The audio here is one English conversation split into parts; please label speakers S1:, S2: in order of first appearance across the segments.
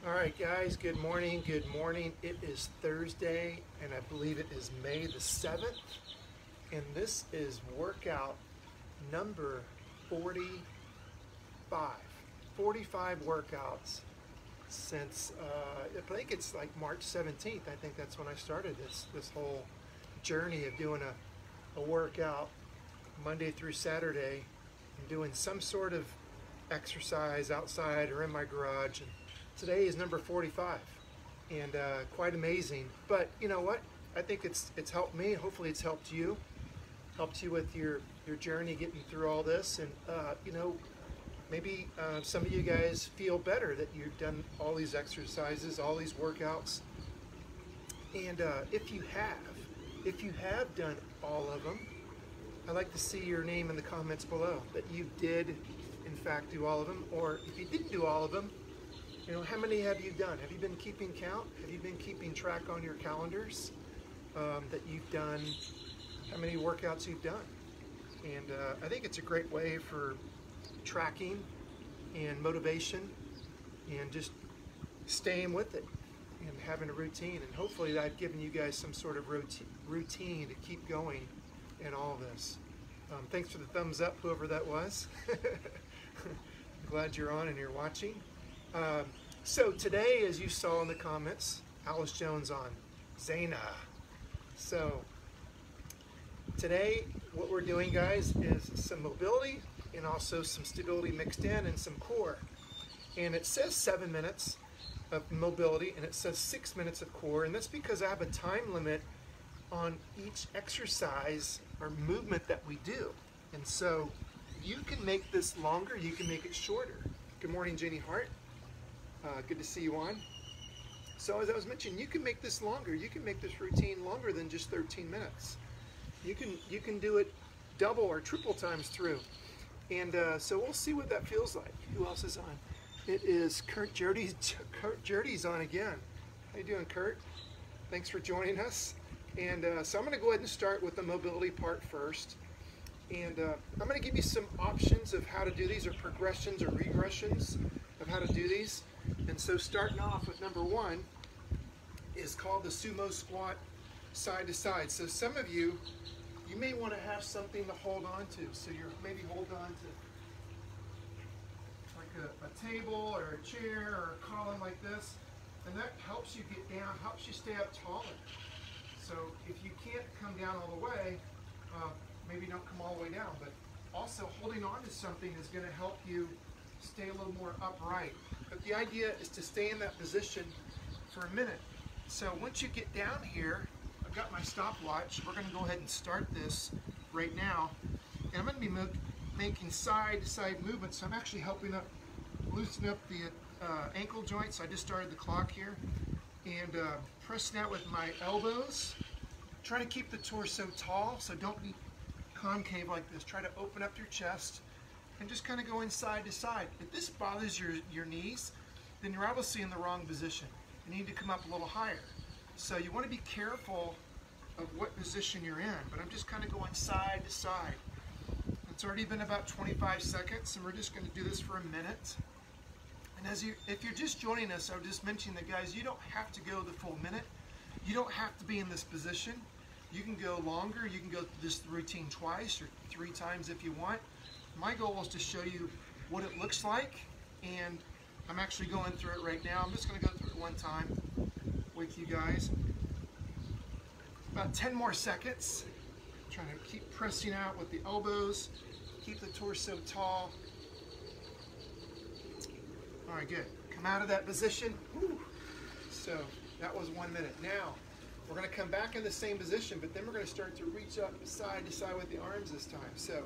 S1: All right, guys, good morning. Good morning. It is Thursday, and I believe it is May the 7th. And this is workout number 45. 45 workouts since, I think it's like March 17th. I think that's when I started this whole journey of doing a workout Monday through Saturday and doing some sort of exercise outside or in my garage. And today is number 45, and quite amazing. But you know what? I think it's helped me. Hopefully it's helped you with your journey getting through all this. And maybe some of you guys feel better that you've done all these exercises, all these workouts. And if you have done all of them, I'd like to see your name in the comments below that you did in fact do all of them. Or if you didn't do all of them, how many have you done? Have you been keeping count? Have you been keeping track on your calendars that you've done, how many workouts you've done? And I think it's a great way for tracking and motivation and just staying with it and having a routine. And hopefully I've given you guys some sort of routine to keep going in all of this. Thanks for the thumbs up, whoever that was. I'm glad you're on and you're watching. So today, as you saw in the comments, Alice Jones on Zaina. So today, what we're doing, guys, is some mobility and also some stability mixed in and some core. And it says 7 minutes of mobility and it says 6 minutes of core, and that's because I have a time limit on each exercise or movement that we do. And so you can make this longer, you can make it shorter. Good morning, Jenny Hart. Good to see you on. So as I was mentioning, you can make this longer. You can make this routine longer than just 13 minutes. You can do it double or triple times through. And so we'll see what that feels like. Who else is on? It is Kurt Jerdy's. Kurt Jerdy's on again. How you doing, Kurt? Thanks for joining us. And so I'm going to go ahead and start with the mobility part first. And I'm going to give you some options of how to do these, or progressions or regressions of how to do these. And so starting off with number 1 is called the Sumo Squat side to side. So some of you may want to have something to hold on to. So you're maybe hold on to like a table or a chair or a column like this. And that helps you get down, helps you stay up taller. So if you can't come down all the way, maybe don't come all the way down, but also holding on to something is going to help you stay a little more upright. But the idea is to stay in that position for a minute. So once you get down here, I've got my stopwatch. We're going to go ahead and start this right now. And I'm going to be making side-to-side movements. So I'm actually helping loosen up the ankle joints. I just started the clock here. And pressing out with my elbows. Try to keep the torso tall, so don't be concave like this. Try to open up your chest and just kind of going side to side. If this bothers your knees, then you're obviously in the wrong position. You need to come up a little higher. So you want to be careful of what position you're in, but I'm just kind of going side to side. It's already been about 25 seconds, and we're just going to do this for a minute. And if you're just joining us, I would just mention that, guys, you don't have to go the full minute. You don't have to be in this position. You can go longer. You can go through this routine twice or 3 times if you want. My goal is to show you what it looks like, and I'm actually going through it right now. I'm just going to go through it one time with you guys. About 10 more seconds. Trying to keep pressing out with the elbows, keep the torso tall. All right, good. Come out of that position. Whew. So that was 1 minute. Now, we're going to come back in the same position, but then we're going to start to reach up side to side with the arms this time. So,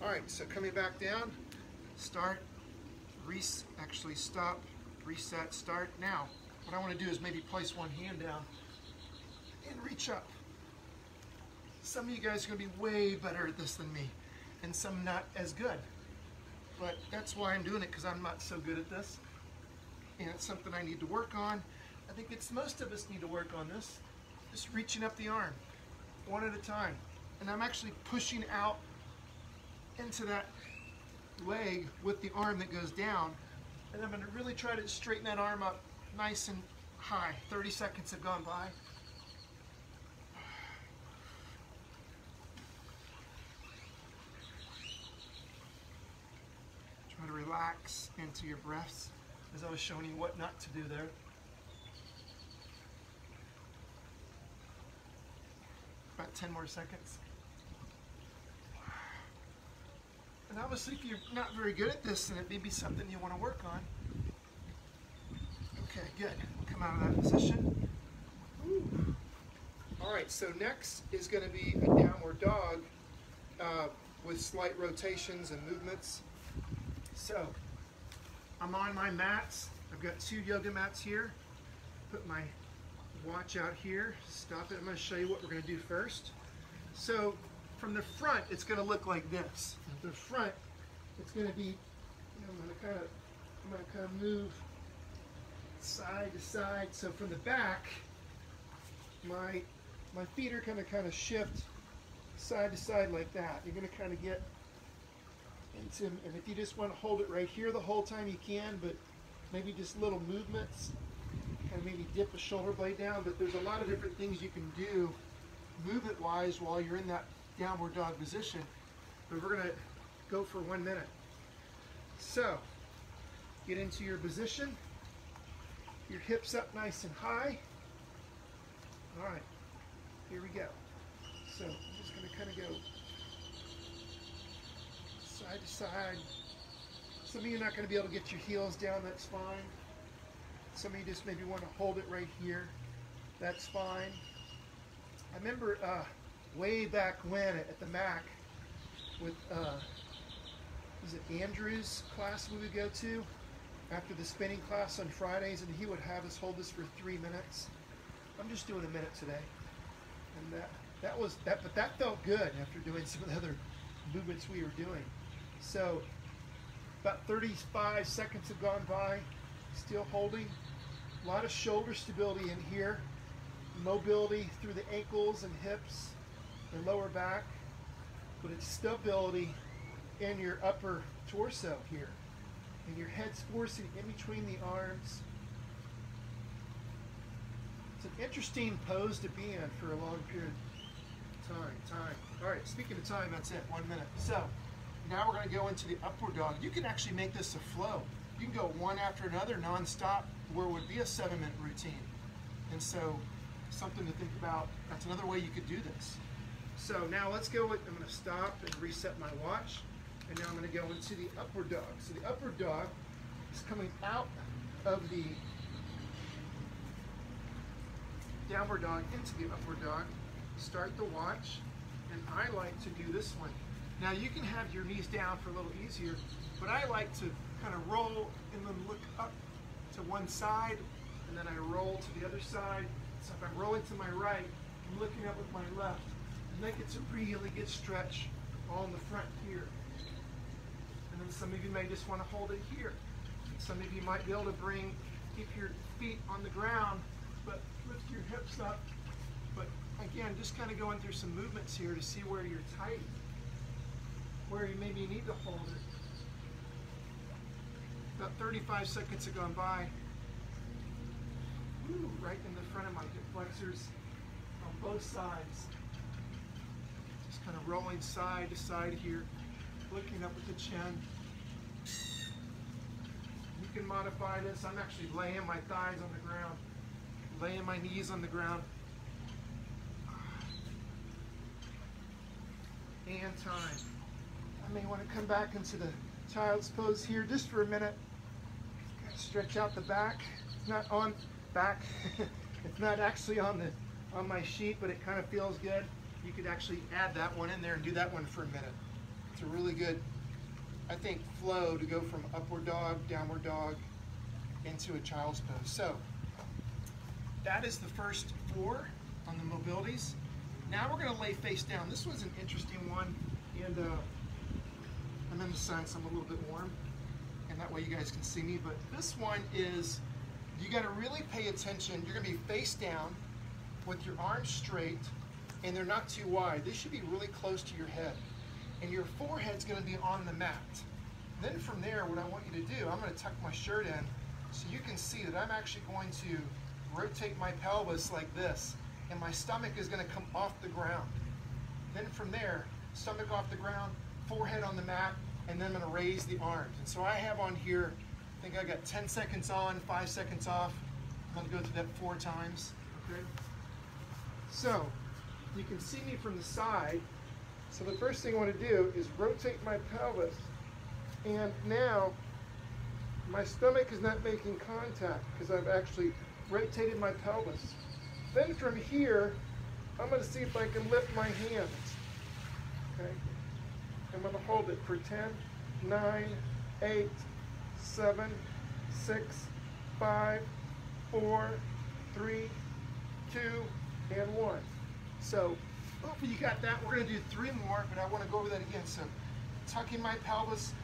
S1: all right, so coming back down, start, actually stop, reset, start. Now, what I want to do is maybe place one hand down and reach up. Some of you guys are going to be way better at this than me, and some not as good. But that's why I'm doing it, because I'm not so good at this. And it's something I need to work on. I think most of us need to work on this. Just reaching up the arm, one at a time. And I'm actually pushing out into that leg with the arm that goes down. And I'm going to really try to straighten that arm up nice and high. 30 seconds have gone by. Try to relax into your breaths as I was showing you what not to do there. About 10 more seconds. And obviously if you're not very good at this, then it may be something you want to work on. Okay, good. Come out of that position. Ooh. All right, so next is going to be a downward dog with slight rotations and movements. So I'm on my mats. I've got 2 yoga mats here. Put my watch out here. Stop it. I'm going to show you what we're going to do first. So from the front, it's going to look like this. From the front, it's going to be, I'm going to kind of move side to side. So from the back, my feet are going to kind of shift side to side like that. You're going to kind of get into, and if you just want to hold it right here the whole time, you can, but maybe just little movements, kind of maybe dip the shoulder blade down. But there's a lot of different things you can do movement wise while you're in that downward dog position. But we're going to go for 1 minute. So get into your position, your hips up nice and high. All right, here we go. So I'm just going to kind of go side to side. Some of you are not going to be able to get your heels down, that's fine. Some of you just maybe want to hold it right here, that's fine. I remember way back when at the MAC with, was it Andrew's class we would go to after the spinning class on Fridays, and he would have us hold this for 3 minutes. I'm just doing a minute today. And but that felt good after doing some of the other movements we were doing. So about 35 seconds have gone by, still holding. A lot of shoulder stability in here, mobility through the ankles and hips and lower back, but it's stability in your upper torso here. And your head's forcing in between the arms. It's an interesting pose to be in for a long period of time. All right, speaking of time, that's it, 1 minute. So now we're going to go into the upward dog. You can actually make this a flow. You can go one after another non-stop where it would be a 7-minute routine. And so something to think about. That's another way you could do this. So now let's go with, I'm going to stop and reset my watch. And now I'm going to go into the upward dog. So the upward dog is coming out of the downward dog into the upward dog. Start the watch, and I like to do this one. Now you can have your knees down for a little easier, but I like to kind of roll and then look up to one side, and then I roll to the other side. So if I'm rolling to my right, I'm looking up with my left, and that gets a really good stretch all in the front here. And then some of you may just want to hold it here. Some of you might be able to keep your feet on the ground, but lift your hips up. But again, just kind of going through some movements here to see where you're tight, where you maybe need to hold it. About 35 seconds have gone by. Ooh, right in the front of my hip flexors on both sides. Just kind of rolling side to side here, looking up with the chin. You can modify this. I'm actually laying my thighs on the ground, laying my knees on the ground. And time. I may want to come back into the child's pose here just for a minute. Stretch out the back. It's not on back. It's not actually on my sheet, but it kind of feels good. You could actually add that one in there and do that one for a minute. It's a really good, I think, flow to go from upward dog, downward dog, into a child's pose. So that is the first 4 on the mobilities. Now we're going to lay face down. This one's an interesting one, and I'm in the sun, so I'm a little bit warm, and that way you guys can see me. But this one is, you got to really pay attention. You're going to be face down with your arms straight, and they're not too wide. They should be really close to your head, and your forehead's going to be on the mat. Then from there, what I want you to do, I'm going to tuck my shirt in So you can see that I'm actually going to rotate my pelvis like this, and my stomach is going to come off the ground. Then from there, stomach off the ground, forehead on the mat, and then I'm going to raise the arms. And so I have on here, I think I got 10 seconds on, 5 seconds off. I'm going to go through that 4 times. Okay. So you can see me from the side. So the first thing I want to do is rotate my pelvis, and now my stomach is not making contact because I've actually rotated my pelvis. Then from here, I'm going to see if I can lift my hands. Okay. I'm going to hold it for 10, 9, 8, 7, 6, 5, 4, 3, 2, and 1. So hopefully you got that. We're going to do 3 more, but I want to go over that again. So tucking my pelvis,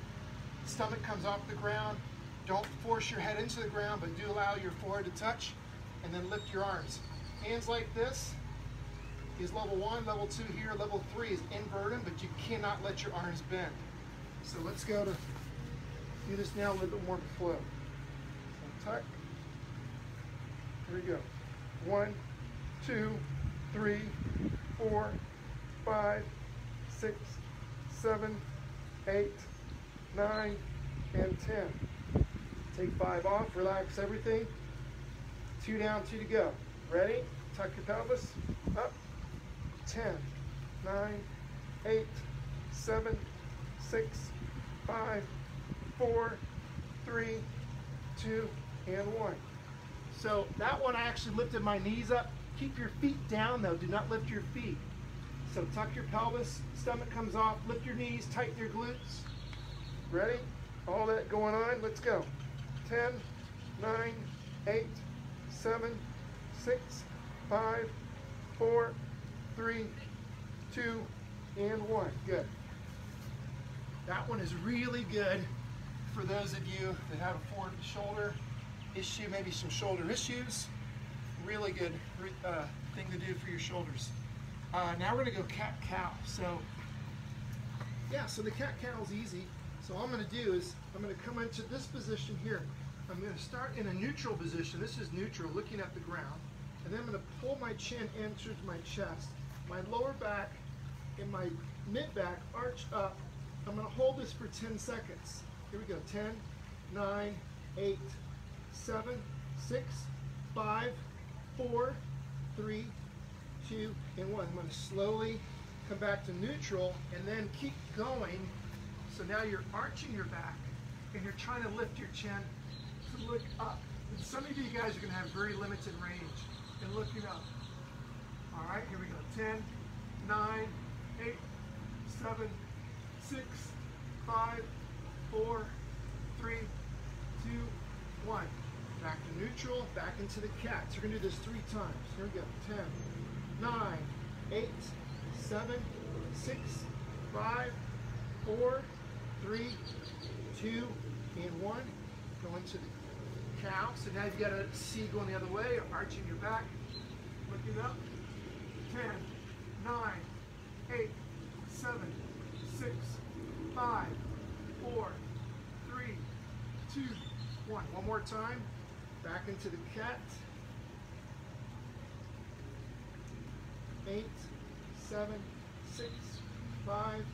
S1: stomach comes off the ground. Don't force your head into the ground, but do allow your forehead to touch, and then lift your arms. Hands like this is level 1, level 2 here, level 3 is inverted, but you cannot let your arms bend. So let's go to do this now a little bit more flow. So tuck. Here we go. 1, 2, 3, 4, 5, 6, 7, 8, 9, and 10. Take 5 off, relax everything. 2 down, 2 to go. Ready? Tuck your pelvis, up. 10, 9, 8, 7, 6, 5, 4, 3, 2, and 1. So that one I actually lifted my knees up. Keep your feet down though, do not lift your feet. So tuck your pelvis, stomach comes off, lift your knees, tighten your glutes. Ready? All that going on, let's go. 10, 9, 8, 7, 6, 5, 4, 3, 2, and 1. Good. That one is really good for those of you that have a forward shoulder issue, maybe some shoulder issues. Really good thing to do for your shoulders. Now we're going to go cat-cow. So, yeah, so the cat-cow is easy. So all I'm going to do is I'm going to come into this position here. I'm going to start in a neutral position. This is neutral, looking at the ground. And then I'm going to pull my chin in towards my chest. My lower back and my mid-back arch up. I'm going to hold this for 10 seconds. Here we go. 10, 9, 8, 7, 6, 5, 4, 3, 2, and 1. I'm going to slowly come back to neutral and then keep going. So now you're arching your back and you're trying to lift your chin to look up. And some of you guys are going to have very limited range in looking up. All right, here we go. 10, 9, 8, 7, 6, 5, 4, 3, 2, 1. Back to neutral, back into the cat. So we're going to do this 3 times. Here we go. 10, 9, 8, 7, 6, 5, 4, 3, 2, and 1. Go into the cow. So now you've got a C going the other way, arching your back, looking up. 10, 9, 8, 7, 6, 5, 4, 3, 2, 1. One more time. Back into the cat. 8, 7, 6, 5,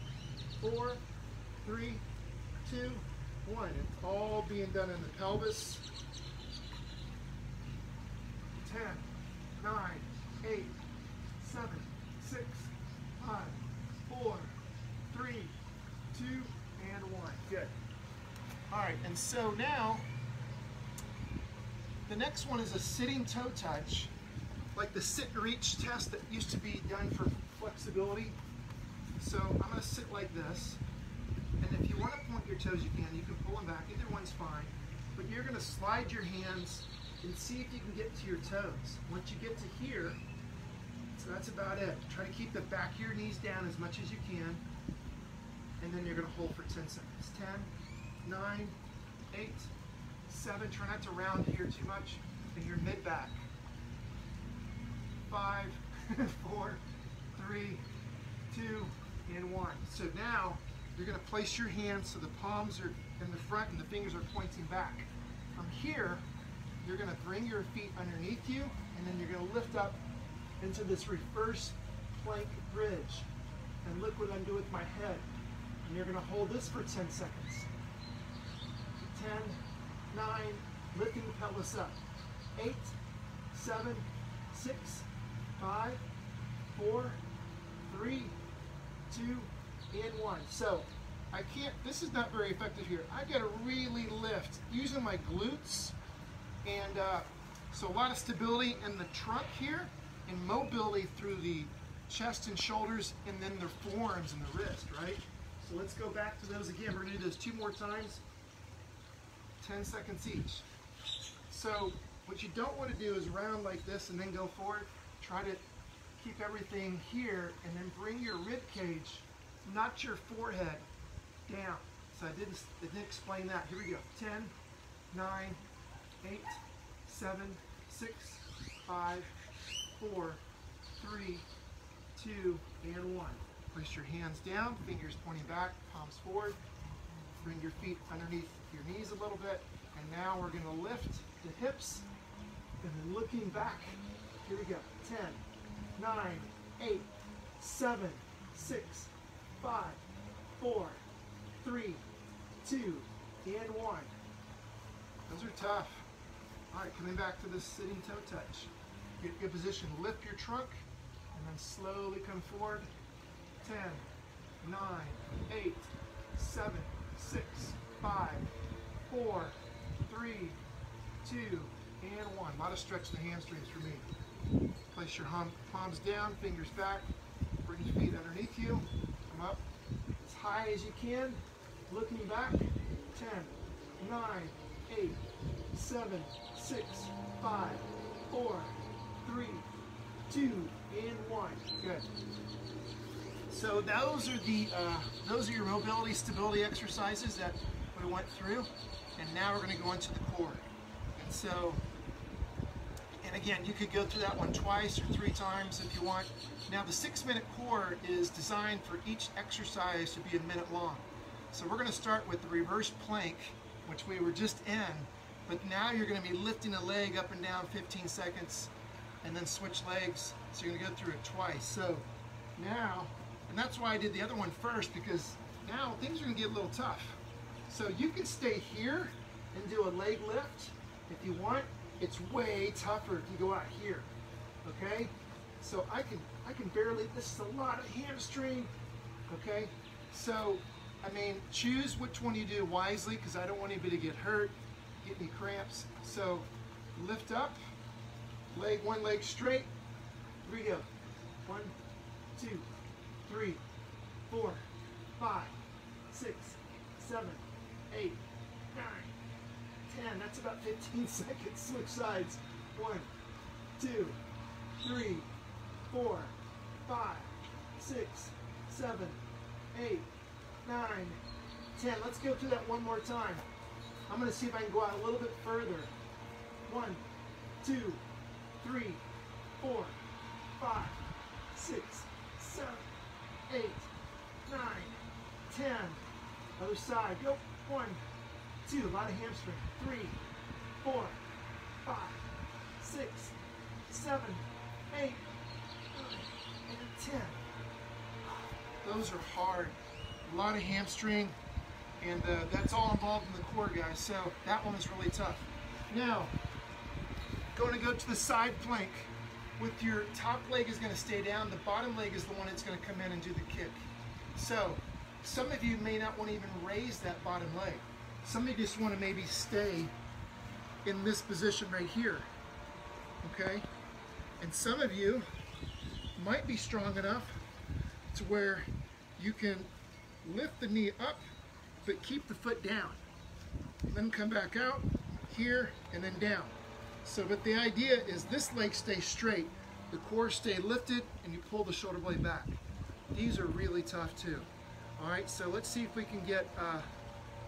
S1: 4, 3, 2, 1. It's all being done in the pelvis. 10, 9, 8, 7, 6, 5, 4, 3, 2, and 1. Good. All right, and so now, the next one is a sitting toe touch, like the sit and reach test that used to be done for flexibility. So I'm going to sit like this, and if you want to point your toes, you can pull them back. Either one's fine, but you're going to slide your hands and see if you can get to your toes. Once you get to here, so that's about it. Try to keep the back of your knees down as much as you can, and then you're going to hold for 10 seconds. 10, 9, 8, 7. Try not to round here too much. And your mid back. 5, 4, 3, 2, and 1. So now you're going to place your hands so the palms are in the front and the fingers are pointing back. from here, you're gonna bring your feet underneath you, and then you're gonna lift up into this reverse plank bridge. And look what I'm doing with my head. And you're gonna hold this for 10 seconds. 10, 9, lifting the pelvis up. 8, 7, 6, 5, 4, 3, 2, and 1. So I can't, this is not very effective here. I gotta really lift using my glutes, and so a lot of stability in the trunk here and mobility through the chest and shoulders, and then the forearms and the wrist, right? So let's go back to those again. We're gonna do those 2 more times, 10 seconds each. So what you don't want to do is round like this and then go forward. Try to keep everything here, and then bring your rib cage, not your forehead, down. So I didn't explain that. Here we go. 10, 9, 8, 7, 6, 5, 4, 3, 2, and 1. Place your hands down, fingers pointing back, palms forward. Bring your feet underneath your knees a little bit. And now we're going to lift the hips, and then looking back. Here we go. 10, 9, 8, 7, 6, 5, 4, 3, 2, and 1. Those are tough. All right, coming back to this sitting toe touch. Get a good position. Lift your trunk, and then slowly come forward. 10, 9, 8, 7, 6, 5, 4, 3, 2, and 1. A lot of stretch in the hamstrings for me. Place your palms down, fingers back. Bring your feet underneath you. Come up as high as you can. Looking back. 10, 9, 8, 7, 6, 5, 4, 3, 2, and 1. Good. So those are your mobility, stability exercises that we went through, and now we're going to go into the core. And so, and again, you could go through that one twice or 3 times if you want. Now the 6-minute core is designed for each exercise to be a minute long. So we're going to start with the reverse plank, which we were just in, but now you're going to be lifting a leg up and down 15 seconds, and then switch legs. So you're going to go through it twice. So now, and that's why I did the other one first, because now things are going to get a little tough. So you can stay here and do a leg lift if you want. It's way tougher if you go out here, okay? So I can barely, this is a lot of hamstring, okay? So, I mean, choose which one you do wisely, because I don't want anybody to get hurt, get any cramps. So lift up, one leg straight. Here we go. 1, 2, 3, 4, 5, 6, 7, 8, 9, 10. That's about 15 seconds. Switch sides. 1, 2, 3, 4, 5, 6, 7, 8, 9, 10. Let's go through that one more time. I'm going to see if I can go out a little bit further. 1, 2, 3, 4, 5, 6, 7, 8, 9, 10. Other side. Go. 1, 2. A lot of hamstring. 3, 4, 5, 6, 7, 8, 9, and 10. Those are hard. A lot of hamstring, and that's all involved in the core, guys. So that one is really tough. Now, going to go to the side plank. With your top leg is going to stay down. The bottom leg is the one that's going to come in and do the kick. So some of you may not want to even raise that bottom leg. Some of you just want to maybe stay in this position right here, okay? And some of you might be strong enough to where you can lift the knee up, but keep the foot down. Then come back out here and then down. So, but the idea is this leg stays straight, the core stay lifted, and you pull the shoulder blade back. These are really tough too. All right, so let's see if we can get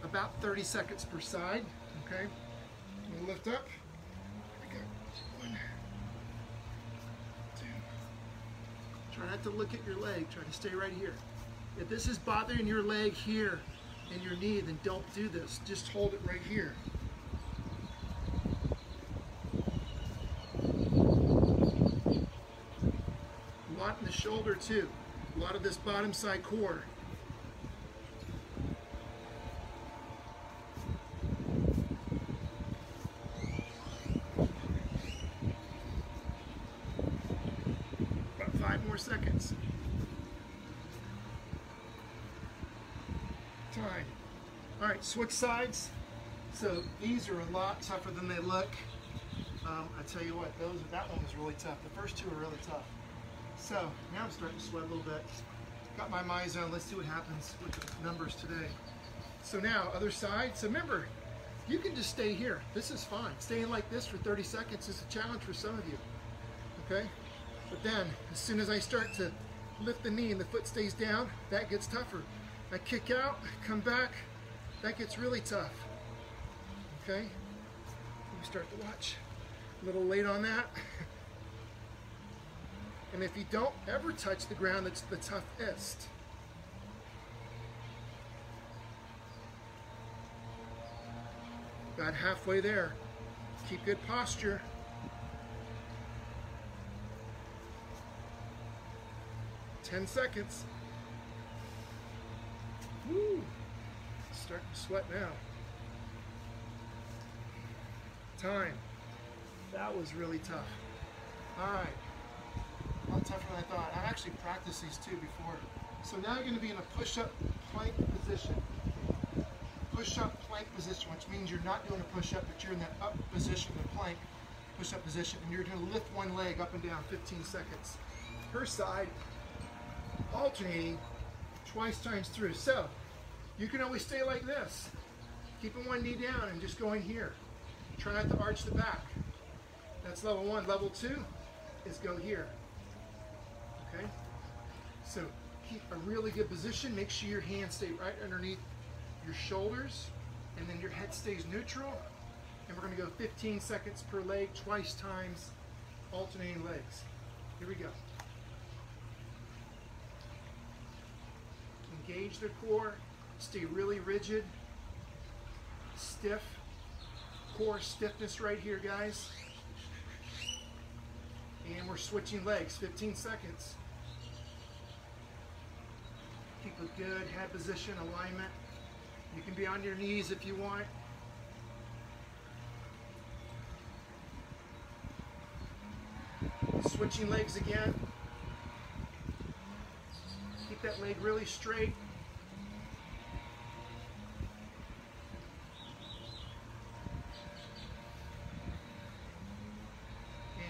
S1: about 30 seconds per side, okay? We'll lift up. Here we go. 1, 2. Try not to look at your leg, try to stay right here. If this is bothering your leg here and your knee, then don't do this. Just hold it right here. shoulder too. A lot of this bottom side core. About 5 more seconds. Time. All right, switch sides. So these are a lot tougher than they look. I tell you what, that one was really tough. The first two are really tough. So now I'm starting to sweat a little bit. Got my mind zone. Let's see what happens with the numbers today. So now, other side. So remember, you can just stay here. This is fine. Staying like this for 30 seconds is a challenge for some of you. Okay? But then, as soon as I start to lift the knee and the foot stays down, that gets tougher. I kick out, come back, that gets really tough. Okay? We start to watch. A little late on that. And if you don't ever touch the ground, that's the toughest. About halfway there. Keep good posture. Ten seconds. Woo! Starting to sweat now. Time. That was really tough. All right. A lot tougher than I thought. I've actually practiced these two before. So now you're going to be in a push-up plank position. Push-up plank position, which means you're not doing a push-up, but you're in that up position, the plank push-up position, and you're going to lift one leg up and down 15 seconds. Per side, alternating twice times through. So you can always stay like this, keeping one knee down and just going here. Try not to arch the back. That's level 1. Level 2 is go here. Okay? So keep a really good position. Make sure your hands stay right underneath your shoulders, and then your head stays neutral. And we're going to go 15 seconds per leg, twice times, alternating legs. Here we go. Engage the core. Stay really rigid, stiff. Core stiffness right here, guys. And we're switching legs, 15 seconds. Keep a good head position, alignment. You can be on your knees if you want. Switching legs again. Keep that leg really straight.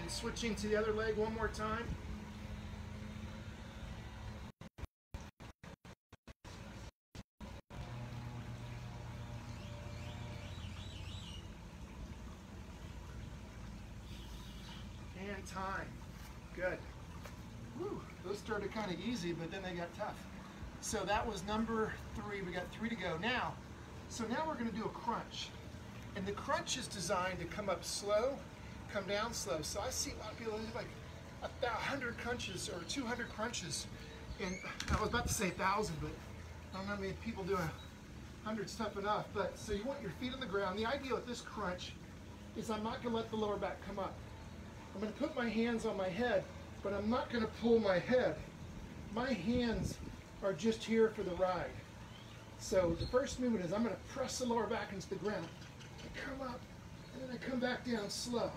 S1: And switching to the other leg one more time. And time. Good. Woo. Those started kind of easy, but then they got tough. So that was number 3. We got 3 to go. Now we're going to do a crunch. And the crunch is designed to come up slow, come down slow. So I see a lot of people do like 100 crunches or 200 crunches. And I was about to say 1,000, but I don't know how many people do 100's tough enough. But so you want your feet on the ground. The idea with this crunch is I'm not going to let the lower back come up. I'm going to put my hands on my head, but I'm not going to pull my head. My hands are just here for the ride. So the first movement is I'm going to press the lower back into the ground. I come up, and then I come back down slow.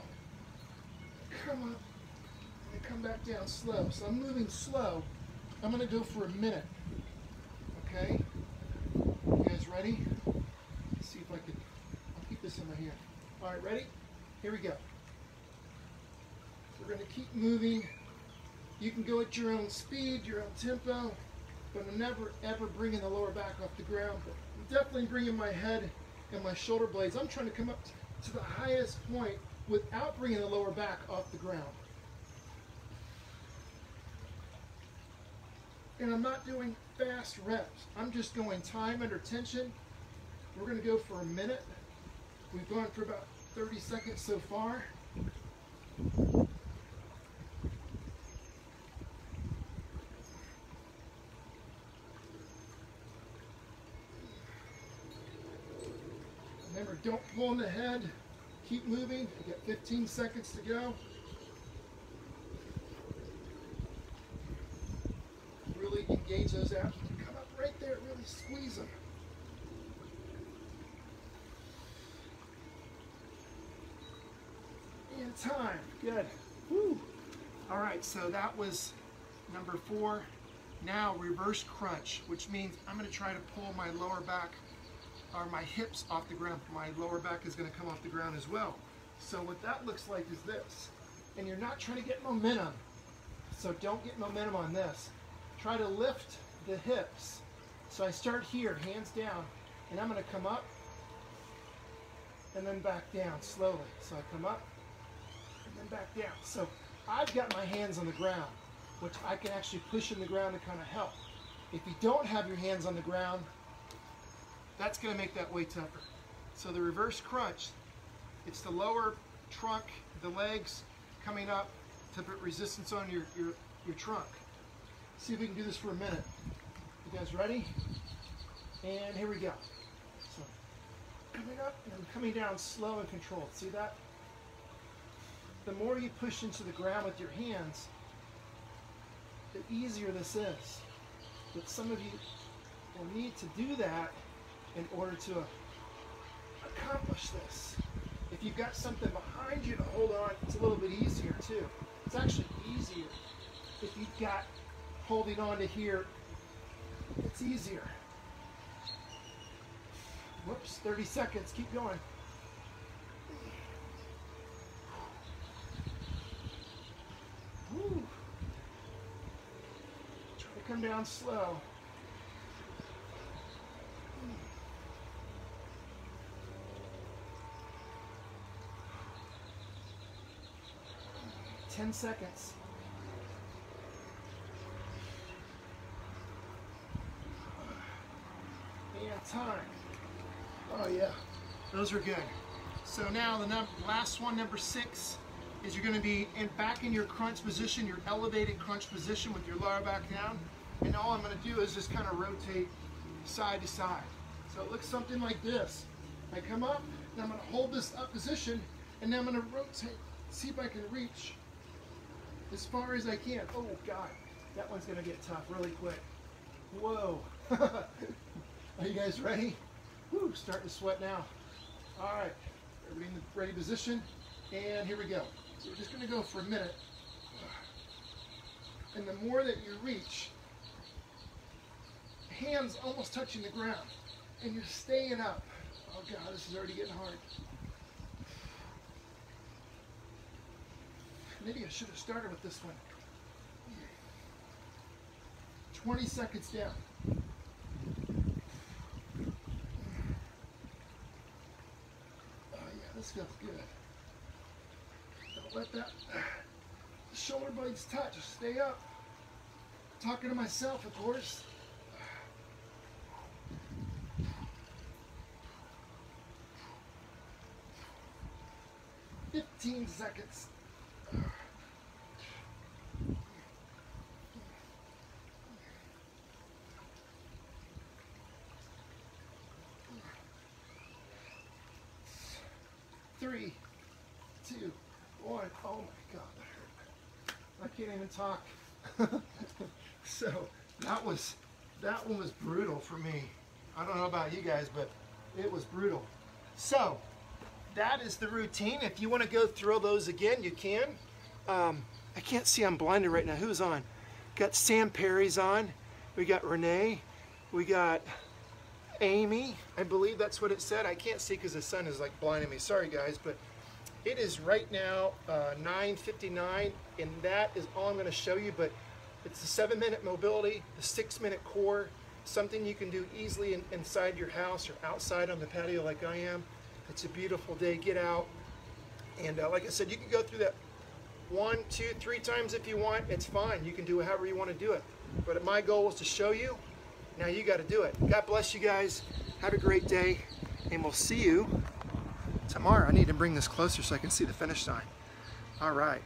S1: I come up, and I come back down slow. So I'm moving slow. I'm going to go for a minute. Okay? You guys ready? Let's see if I can. I'll keep this in my hand. All right, ready? Here we go. We're going to keep moving. You can go at your own speed, your own tempo, but I'm never ever bringing the lower back off the ground. But I'm definitely bringing my head and my shoulder blades. I'm trying to come up to the highest point without bringing the lower back off the ground. And I'm not doing fast reps. I'm just going time under tension. We're going to go for a minute. We've gone for about 30 seconds so far. Remember, don't pull in the head. Keep moving. You got 15 seconds to go. engage those abs. Come up right there, really squeeze them. And time, good. Woo. All right, so that was number 4. Now reverse crunch, which means I'm going to try to pull my lower back or my hips off the ground. My lower back is going to come off the ground as well. So what that looks like is this. And you're not trying to get momentum. So don't get momentum on this. Try to lift the hips. So I start here, hands down, and I'm going to come up and then back down slowly. So I come up and then back down. So I've got my hands on the ground, which I can actually push in the ground to kind of help. If you don't have your hands on the ground, that's going to make that way tougher. So the reverse crunch, it's the lower trunk, the legs coming up to put resistance on your trunk. See if we can do this for a minute. You guys ready? And here we go. So coming up and coming down slow and controlled. See that? The more you push into the ground with your hands, the easier this is. But some of you will need to do that in order to accomplish this. If you've got something behind you to hold on, it's a little bit easier too. It's actually easier. If you've got holding on to here, it's easier. Whoops, 30 seconds, keep going. Woo. Try to come down slow. Ten seconds. And time. Oh yeah, those are good. So now the last one, number 6, is you're going to be back in your crunch position, your elevated crunch position with your lower back down. And all I'm going to do is just kind of rotate side to side. So it looks something like this. I come up, and I'm going to hold this up position, and then I'm going to rotate, see if I can reach as far as I can. Oh God, that one's going to get tough really quick. Whoa. Are you guys ready? Woo, starting to sweat now. All right, everybody in the ready position, and here we go. So we're just going to go for a minute. And the more that you reach, hands almost touching the ground, and you're staying up. Oh God, this is already getting hard. Maybe I should have started with this one. 20 seconds down. Oh yeah, this feels good. Don't let that shoulder blades touch. Stay up. Talking to myself, of course. 15 seconds. Three, 2, 1. Oh my God, that hurt. I can't even talk. So that one was brutal for me. I don't know about you guys, but it was brutal. So that is the routine. If you want to go through those again, you can. I can't see, I'm blinded right now. Who's on? Got Sam Perry's on. We got Renee. We got Amy. I believe that's what it said. I can't see because the sun is like blinding me. Sorry guys, but it is right now 9:59, and that is all I'm going to show you. But it's the 7-minute mobility, the 6-minute core, something you can do easily inside your house or outside on the patio like I am. It's a beautiful day. Get out. And like I said, you can go through that 1, 2, 3 times if you want. It's fine. You can do it however you want to do it. But my goal was to show you. Now you got to do it. God bless you guys. Have a great day. And we'll see you tomorrow. I need to bring this closer so I can see the finish line. All right.